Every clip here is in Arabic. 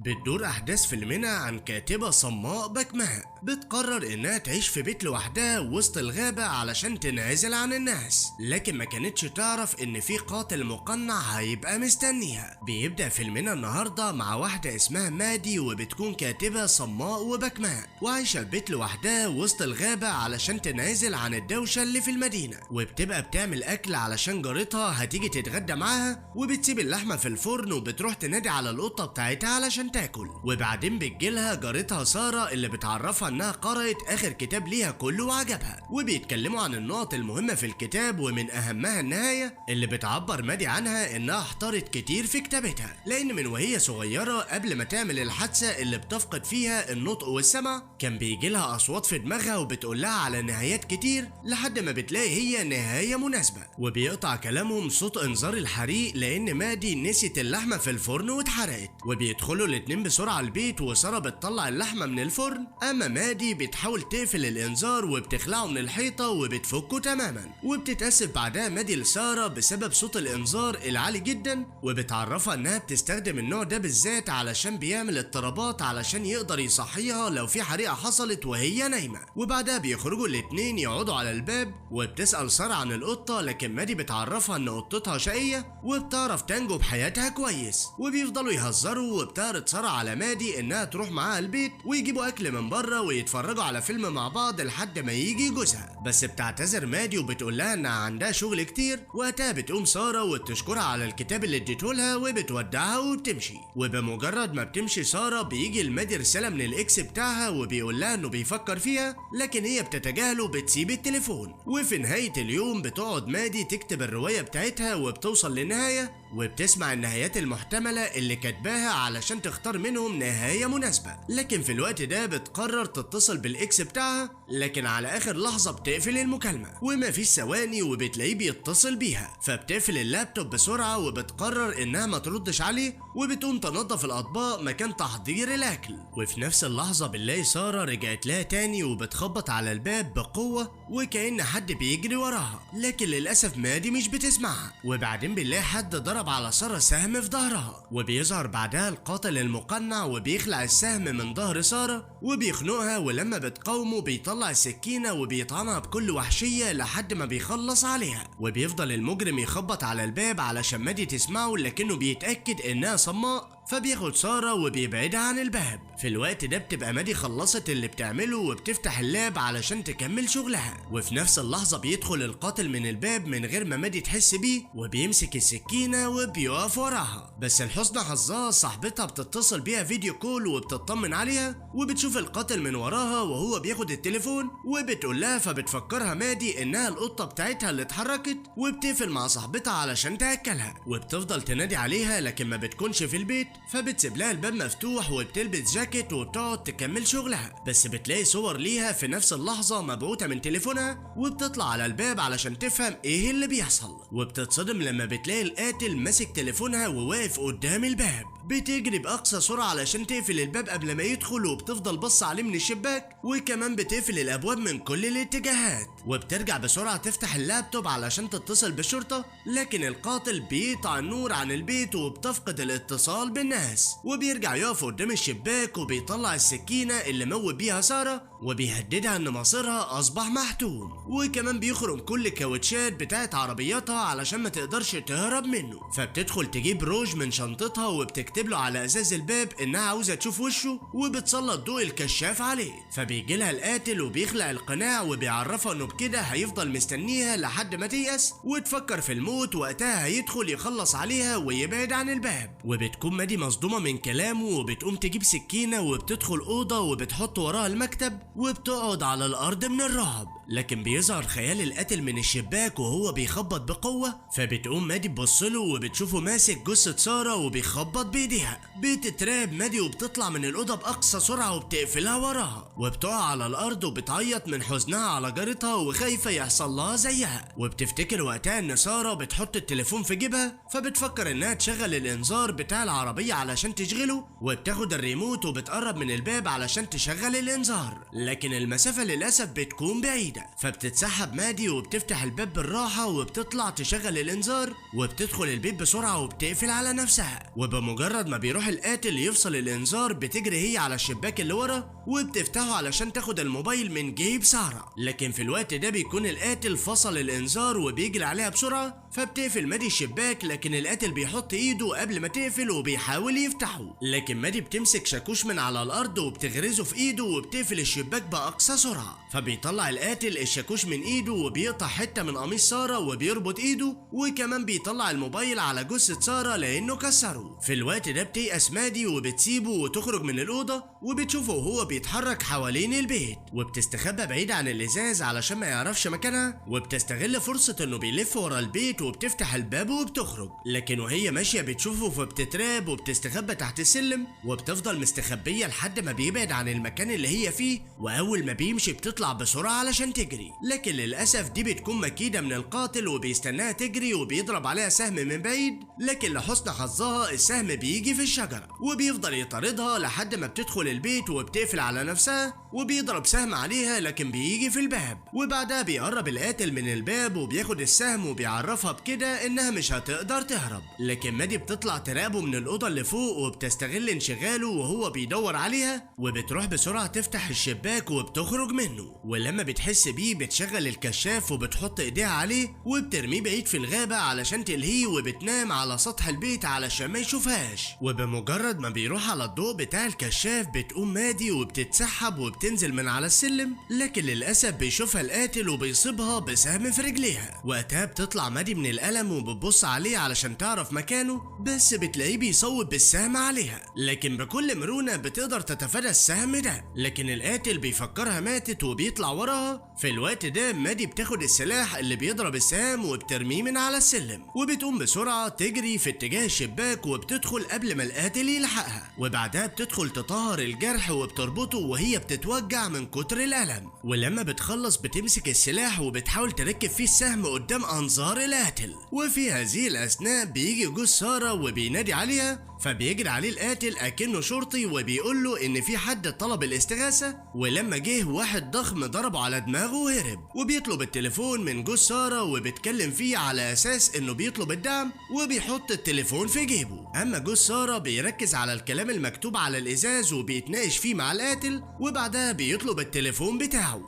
بتدور أحداث فيلمنا عن كاتبة صماء بكماء بتقرر إنها تعيش في بيت لوحدها وسط الغابة علشان تنعزل عن الناس، لكن ما كانتش تعرف إن في قاتل مقنع هيبقى مستنيها. بيبدأ فيلمنا النهاردة مع واحدة اسمها مادي، وبتكون كاتبة صماء وبكماء وعايشة في بيت لوحدها وسط الغابة علشان تنعزل عن الدوشة اللي في المدينة، وبتبقى بتعمل أكل علشان جارتها هتيجي تتغدى معاها، وبتسيب اللحمة في الفرن وبتروح تنادي على القطة بتاعتها علشان تاكل. وبعدين بتجيلها جارتها سارة اللي بتعرفها انها قرأت اخر كتاب ليها كله وعجبها، وبيتكلموا عن النقط المهمة في الكتاب، ومن اهمها النهاية اللي بتعبر مادي عنها انها احتارت كتير في كتابتها، لان من وهي صغيرة قبل ما تعمل الحادثة اللي بتفقد فيها النطق والسمع كان بيجيلها اصوات في دماغها وبتقولها على نهايات كتير لحد ما بتلاقي هي نهاية مناسبة. وبيقطع كلامهم صوت انذار الحريق لان مادي نسيت اللحمة في الفرن واتحرقت، وبيدخلوا الاتنين بسرعة البيت وسارة بتطلع اللحمة من الفرن، اما مادي بتحاول تقفل الانذار وبتخلعه من الحيطة وبتفكه تماما. وبتتأسف بعدها مادي لسارة بسبب صوت الانذار العالي جدا، وبتعرفها انها بتستخدم النوع ده بالذات علشان بيعمل اضطرابات علشان يقدر يصحيها لو في حريقة حصلت وهي نايمة. وبعدها بيخرجوا الاتنين يقعدوا على الباب، وبتسأل سارة عن القطة، لكن مادي بتعرفها ان قطتها شقية وبتعرف تنجو بحياتها كويس. وبيفضلوا يهزروا، وبتعرض سارة على مادي انها تروح معاها البيت ويجيبوا اكل من بره ويتفرجوا على فيلم مع بعض لحد ما يجي جوزها، بس بتعتذر مادي وبتقول لها انها عندها شغل كتير. وقتها بتقوم سارة وتشكرها على الكتاب اللي اديته لها وبتودعها وبتمشي. وبمجرد ما بتمشي سارة بيجي لمادي رسالة من الاكس بتاعها وبيقول لها انه بيفكر فيها، لكن هي بتتجاهله وبتسيب التليفون. وفي نهاية اليوم بتقعد مادي تكتب الرواية بتاعتها وبتوصل لنهاية، وبتسمع النهايات المحتملة اللي كاتباها علشان تختار منهم نهاية مناسبة. لكن في الوقت ده بتقرر تتصل بالاكس بتاعها، لكن على اخر لحظة بتقفل المكالمة وما فيش ثواني وبتلاقيه بيتصل بيها، فبتقفل اللابتوب بسرعة وبتقرر انها ما تردش عليه، وبتقوم تنظف الاطباق مكان تحضير الاكل. وفي نفس اللحظة بنلاقي سارة رجعت لها تاني وبتخبط على الباب بقوة وكأن حد بيجري وراها، لكن للأسف مادي مش بتسمعها. وبعدين بنلاقي حد ضرب على سارة سهم في ظهرها، وبيظهر بعدها القاتل المقنع وبيخلع السهم من ظهر سارة وبيخنقها، ولما بتقاومه بيطلع السكينة وبيطعنها بكل وحشية لحد ما بيخلص عليها. وبيفضل المجرم يخبط على الباب علشان مادي تسمعه، لكنه بيتأكد انها صماء فبياخد سارة وبيبعدها عن الباب. في الوقت ده بتبقى مادي خلصت اللي بتعمله وبتفتح اللاب علشان تكمل شغلها، وفي نفس اللحظة بيدخل القاتل من الباب من غير ما مادي تحس بيه وبيمسك السكينة وبيقف وراها. بس لحسن حظها صاحبتها بتتصل بيها فيديو كول وبتطمن عليها، وبتشوف القاتل من وراها وهو بياخد التليفون وبتقول لها، فبتفكرها مادي انها القطة بتاعتها اللي اتحركت، وبتقفل مع صاحبتها علشان تاكلها. وبتفضل تنادي عليها لكن ما بتكونش في البيت، فبتسيب لها الباب مفتوح وبتلبس جاكيت وبتقعد تكمل شغلها. بس بتلاقي صور ليها في نفس اللحظة مبعوثة من تليفونها، وبتطلع على الباب علشان تفهم ايه اللي بيحصل، وبتتصدم لما بتلاقي القاتل ماسك تليفونها وواقف قدام الباب. بتجري بأقصى سرعة علشان تقفل الباب قبل ما يدخل، وبتفضل بص عليه من الشباك، وكمان بتقفل الأبواب من كل الاتجاهات. وبترجع بسرعة تفتح اللابتوب علشان تتصل بالشرطة، لكن القاتل بيقطع النور عن البيت وبتفقد الاتصال بالناس. وبيرجع يقف قدام الشباك وبيطلع السكينة اللي موت بيها سارة وبيهددها ان مصيرها اصبح محتوم، وكمان بيخرم كل الكاوتشات بتاعت عربياتها علشان ما تقدرش تهرب منه. فبتدخل تجيب روج من شنطتها وبتكتب له على ازاز الباب انها عاوزة تشوف وشه، وبتسلط ضوء الكشاف عليه. فبيجي لها القاتل وبيخلع القناع وبيعرفها انه بكده هيفضل مستنيها لحد ما تيأس وتفكر في الموت، وقتها هيدخل يخلص عليها ويبعد عن الباب. وبتكون مادي مصدومة من كلامه وبتقوم تجيب سكينة وبتدخل أوضة وبتحط وراها المكتب وبتقعد على الأرض من الرعب، لكن بيظهر خيال القاتل من الشباك وهو بيخبط بقوة. فبتقوم مادي تبصله وبتشوفه ماسك جثة سارة وبيخبط بإيديها. بتترعب مادي وبتطلع من الأوضة بأقصى سرعة وبتقفلها وراها، وبتقع على الأرض وبتعيط من حزنها على جارتها وخايفة يحصل لها زيها. وبتفتكر وقتها إن سارة بتحط التليفون في جيبها، فبتفكر إنها تشغل الإنذار بتاع العربية العربية علشان تشغله، وبتاخد الريموت وبتقرب من الباب علشان تشغل الانذار، لكن المسافة للأسف بتكون بعيدة. فبتتسحب مادي وبتفتح الباب بالراحة وبتطلع تشغل الانذار، وبتدخل البيت بسرعة وبتقفل على نفسها. وبمجرد ما بيروح القاتل يفصل الانذار بتجري هي على الشباك اللي ورا وبتفتحه علشان تاخد الموبايل من جيب سارة. لكن في الوقت ده بيكون القاتل فصل الانذار وبيجري عليها بسرعة، فبتقفل مادي الشباك، لكن القاتل بيحط ايده قبل ما تقفل وبيحاول يفتحه. لكن مادي بتمسك شاكوش من على الارض وبتغرزه في ايده وبتقفل الشباك باقصى سرعة. فبيطلع القاتل الشاكوش من ايده وبيقطع حتة من قميص سارة وبيربط ايده، وكمان بيطلع الموبايل على جثة سارة لانه كسره. في الوقت ده بتيأس مادي وبتسيبه وتخرج من الأوضة، وبتشوفه وهو بيتحرك حوالين البيت، وبتستخبى بعيد عن الإزاز علشان ما يعرفش مكانها، وبتستغل فرصة إنه بيلف ورا البيت وبتفتح الباب وبتخرج. لكن وهي ماشية بتشوفه فبتترعب وبتستخبى تحت السلم، وبتفضل مستخبية لحد ما بيبعد عن المكان اللي هي فيه، وأول ما بيمشي بتطلع بسرعة علشان تجري. لكن للأسف دي بتكون مكيدة من القاتل وبيستناها تجري وبيضرب عليها سهم من بعيد، لكن لحسن حظها السهم بيجي في الشجرة، وبيفضل يطاردها لحد ما بتدخل البيت وبتقفل على نفسها، وبيضرب سهم عليها لكن بيجي في الباب. وبعدها بيقرب القاتل من الباب وبياخد السهم وبيعرفها بكده انها مش هتقدر تهرب. لكن مادي بتطلع تراقبه من الأوضة اللي فوق وبتستغل انشغاله وهو بيدور عليها، وبتروح بسرعة تفتح الشباك وبتخرج منه. ولما بتحس بيه بتشغل الكشاف وبتحط ايديها عليه وبترميه بعيد في الغابة علشان تلهيه، وبتنام على سطح البيت علشان ما يشوفهاش. وبمجرد ما بيروح على الضوء بتاع الكشاف بتقوم مادي وبتتسحب وبتنزل من على السلم، لكن للأسف بيشوفها القاتل وبيصيبها بسهم في رجليها. وقتها بتطلع مادي من الألم وبتبص عليه علشان تعرف مكانه، بس بتلاقيه بيصوب بالسهم عليها، لكن بكل مرونة بتقدر تتفادى السهم ده. لكن القاتل بيفكرها ماتت وبيطلع وراها. في الوقت ده مادي بتاخد السلاح اللي بيضرب السهام وبترميه من على السلم، وبتقوم بسرعة تجري في اتجاه الشباك وبتدخل قبل ما القاتل يلحقها. وبعدها بتدخل تطهر الجرح وبتربطه وهي بتتوجع من كتر الألم. ولما بتخلص بتمسك السلاح وبتحاول تركب فيه السهم قدام أنظار القاتل. وفي هذه الأثناء بيجي جوز سارة وبينادي عليها، فبيجري عليه القاتل أكنه شرطي وبيقول له إن في حد طلب الاستغاثة، ولما جه واحد ضخم ضربه على دماغه وهرب. وبيطلب التليفون من جوز سارة وبتكلم فيه على أساس إنه بيطلب الدعم، وبيحط التليفون في جيبه. أما جوز سارة بيركز على الكلام المكتوب على الإزاز وبيتناقش فيه مع القاتل، وبعدها بيطلب التليفون بتاعه.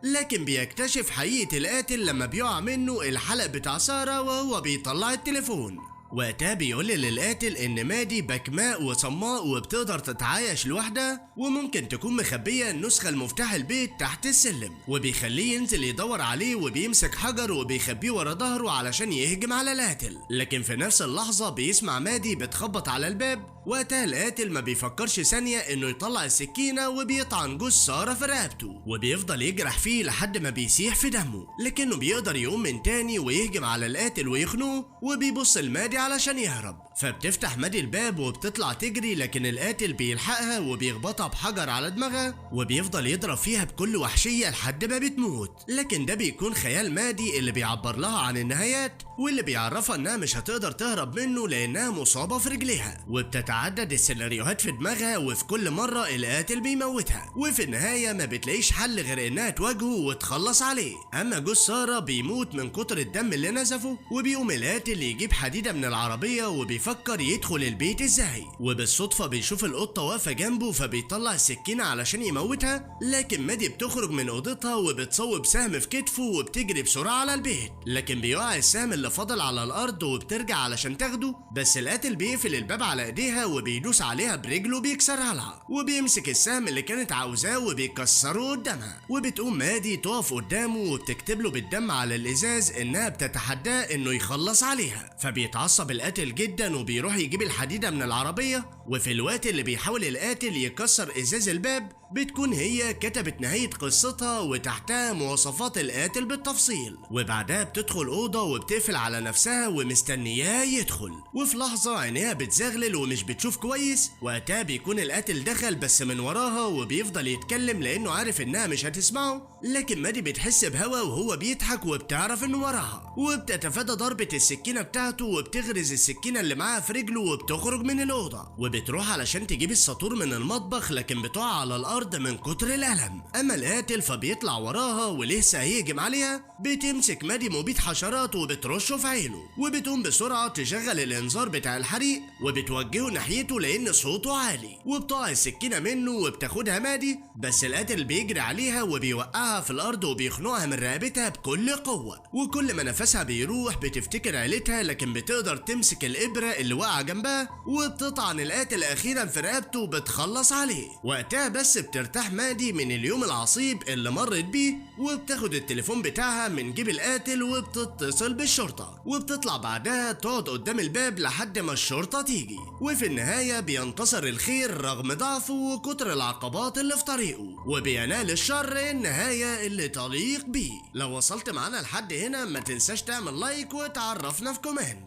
لكن بيكتشف حقيقة القاتل لما بيقع منه الحلق بتاع سارة وهو بيطلع التليفون. وقتها بيقول للقاتل ان مادي بكماء وصماء وبتقدر تتعايش لوحدها، وممكن تكون مخبيه نسخه لمفتاح البيت تحت السلم، وبيخليه ينزل يدور عليه وبيمسك حجر وبيخبيه ورا ظهره علشان يهجم على القاتل. لكن في نفس اللحظه بيسمع مادي بتخبط على الباب. وقتها القاتل ما بيفكرش ثانيه انه يطلع السكينه وبيطعن جوز ساره في رقبته، وبيفضل يجرح فيه لحد ما بيسيح في دمه، لكنه بيقدر يقوم من تاني ويهجم على القاتل ويخنقه، وبيبص لمادي علشان يهرب. فبتفتح مادي الباب وبتطلع تجري، لكن القاتل بيلحقها وبيخبطها بحجر على دماغها وبيفضل يضرب فيها بكل وحشية لحد ما بتموت. لكن ده بيكون خيال مادي اللي بيعبر لها عن النهايات، واللي بيعرفها انها مش هتقدر تهرب منه لانها مصابة في رجليها. وبتتعدد السيناريوهات في دماغها، وفي كل مرة القاتل بيموتها، وفي النهاية ما بتلاقيش حل غير انها تواجهه وتخلص عليه. اما جوز سارة بيموت من كتر الدم اللي نزفه، وبيقوم القاتل يجيب حديدة من العربية وبيفكر يدخل البيت ازاي. وبالصدفة بيشوف القطة واقفة جنبه فبيطلع السكينة علشان يموتها، لكن مادي بتخرج من اوضتها وبتصوب سهم في كتفه وبتجري بسرعة على البيت، لكن بيقع السهم اللي فاضل على الارض وبترجع علشان تاخده، بس القاتل بيقفل الباب على ايديها وبيدوس عليها برجله بيكسرها لها، وبيمسك السهم اللي كانت عاوزاه وبيكسره قدامها. وبتقوم مادي تقف قدامه وبتكتب له بالدم على الازاز انها بتتحداه انه يخلص عليها. فبيتعصب القاتل جدا وبيروح يجيب الحديدة من العربية، وفي الوقت اللي بيحاول القاتل يكسر ازاز الباب بتكون هي كتبت نهاية قصتها وتحتها مواصفات القاتل بالتفصيل، وبعدها بتدخل أوضة وبتقفل على نفسها ومستنياه يدخل، وفي لحظة عينيها بتزغلل ومش بتشوف كويس. وقتها بيكون القاتل دخل بس من وراها وبيفضل يتكلم لأنه عارف إنها مش هتسمعه، لكن مادي بتحس بهوا وهو بيضحك وبتعرف إنه وراها، وبتتفادى ضربة السكينة بتاعته وبتغرز السكينة اللي معاها في رجله وبتخرج من الأوضة، وبتروح علشان تجيب الساطور من المطبخ لكن بتقع على الأرض من كتر الألم. أما القاتل فبيطلع وراها ولسه هيهجم عليها، بتمسك مادي مبيد حشرات وبترشه في عينه، وبتقوم بسرعة تشغل الإنذار بتاع الحريق وبتوجهه ناحيته لأن صوته عالي، وبتقع السكينة منه وبتاخدها مادي، بس القاتل بيجري عليها وبيوقعها في الأرض وبيخنقها من رقبتها بكل قوة، وكل ما نفسها بيروح بتفتكر عيلتها، لكن بتقدر تمسك الإبرة اللي وقع جنبها وبتطعن القاتل أخيرا في رقبته وبتخلص عليه. وقتها بس بترتاح مادي من اليوم العصيب اللي مرت بيه، وبتاخد التليفون بتاعها من جيب القاتل وبتتصل بالشرطة، وبتطلع بعدها تقعد قدام الباب لحد ما الشرطة تيجي. وفي النهاية بينتصر الخير رغم ضعفه وكتر العقبات اللي في طريقه، وبينال الشر النهاية اللي تليق بيه. لو وصلت معانا لحد هنا ما تنساش تعمل لايك وتعرفنا في كومنت.